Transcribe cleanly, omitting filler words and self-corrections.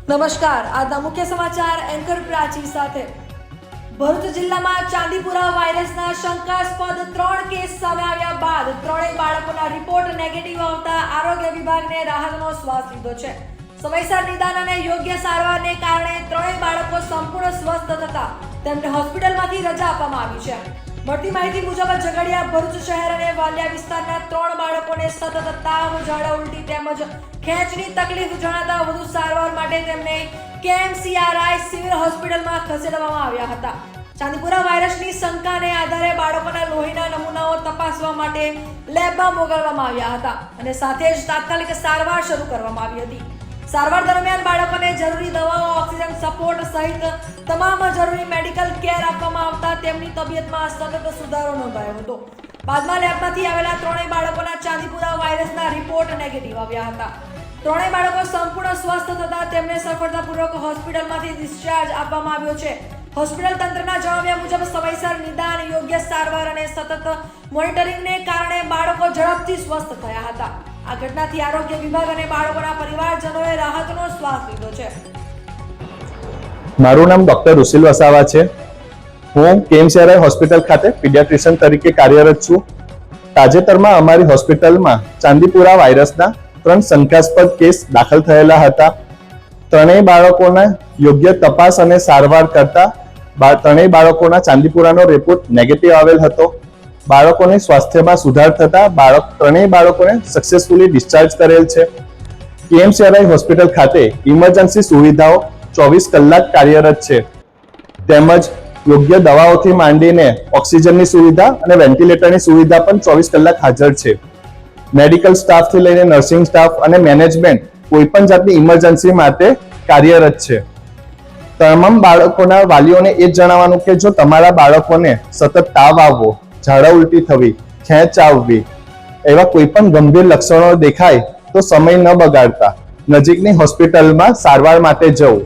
નમસ્કાર, આજના મુખ્ય સમાચાર એન્કર પ્રાચી સાથે। ભરૂચ જિલ્લામાં ચાંદીપુરા વાયરસના શંકાસ્પદ 3 કેસ સામે આવ્યા બાદ ત્રણેય બાળકોના રિપોર્ટ નેગેટિવ આવતા આરોગ્ય વિભાગને રાહતનો શ્વાસ લીધો છે। સમયસર નિદાન અને યોગ્ય સારવારને કારણે ત્રણેય બાળકો સંપૂર્ણ સ્વસ્થ થતા તેમને હોસ્પિટલમાંથી રજા આપવામાં આવી છે। મળતી માહિતી મુજબ ઝઘડિયા, ભરૂચ શહેર અને વાલિયા વિસ્તારના 3 બાળકોને સતત તાવ, ઝાડા, ઉલટી તેમજ ખેંચની તકલીફ જણાતા વધુ સારવાર માટે તેમને KMCRI સિવિલ હોસ્પિટલમાં ખસેડવામાં આવ્યા હતા। ચાંદીપુરા વાયરસની શંકાને આધારે બાળકોના લોહીના નમૂનાઓ તપાસવા માટે લેબમાં મોકલવામાં આવ્યા હતા અને સાથે જ તાત્કાલિક સારવાર શરૂ કરવામાં આવી હતી। સારવાર દરમિયાન બાળકોને જરૂરી દવાઓ, ઓક્સિજન સપોર્ટ સહિત તમામ જરૂરી મેડિકલ કેર આપવામાં આવતા તેમની તબિયતમાં સતત સુધારો નોંધાયો હતો। બાદમાં લેબમાંથી આવેલા ત્રણેય બાળકોના ચાંદીપુરા વાયરસના રિપોર્ટ નેગેટિવ આવ્યા હતા। ત્રણેય બાળકો સંપૂર્ણ સ્વસ્થ થતા તેમને સફળતાપૂર્વક હોસ્પિટલમાંથી ડિસ્ચાર્જ આપવામાં આવ્યો છે। હોસ્પિટલ તંત્રના જણાવ્યા મુજબ સમયસર નિદાન, યોગ્ય સારવાર અને સતત મોનિટરિંગને કારણે બાળકો ઝડપથી સ્વસ્થ થયા હતા। આ ઘટનાથી આરોગ્ય વિભાગ અને બાળકોના પરિવારજનોએ રાહતનો શ્વાસ લીધો છે। મારું નામ ડોક્ટર રુસિલ વસાવા છે। હું KMCRI હોસ્પિટલ ખાતે પીડિયાટ્રિશિયન તરીકે કાર્યરત છું। તાજેતરમાં અમારી હોસ્પિટલમાં ચાંદીપુરા વાયરસના 3 શંકાસ્પદ કેસ દાખલ થયેલા હતા। ત્રણેય બાળકોના યોગ્ય તપાસ અને સારવાર કરતા ત્રણેય બાળકોના ચાંદીપુરાનો રિપોર્ટ નેગેટિવ આવેલ હતો। બાળકોને સ્વાસ્થ્યમાં સુધાર થતા ત્રણેય બાળકોને સક્સેસફુલી ડિસ્ચાર્જ કરેલ છે। KMCRI હોસ્પિટલ ખાતે ઇમરજન્સી સુવિધાઓ 24 કલાક કાર્યરત છે, તેમજ યોગ્ય દવાઓથી માંડીને ઓક્સિજનની સુવિધા અને વેન્ટિલેટરની સુવિધા પણ 24 કલાક હાજર છે। મેડિકલ સ્ટાફથી લઈને નર્સિંગ સ્ટાફ અને મેનેજમેન્ટ કોઈ પણ જાતની ઇમરજન્સી માટે કાર્યરત છે। તમામ બાળકોના વાલીઓને એ જ જણાવવાનું કે જો તમારા બાળકોને સતત તાવ આવવો, ઝાડા ઉલટી થવી, ખેંચ આવવી એવા કોઈ પણ ગંભીર લક્ષણો દેખાય તો સમય ન બગાડતા નજીકની હોસ્પિટલમાં સારવાર માટે જવું।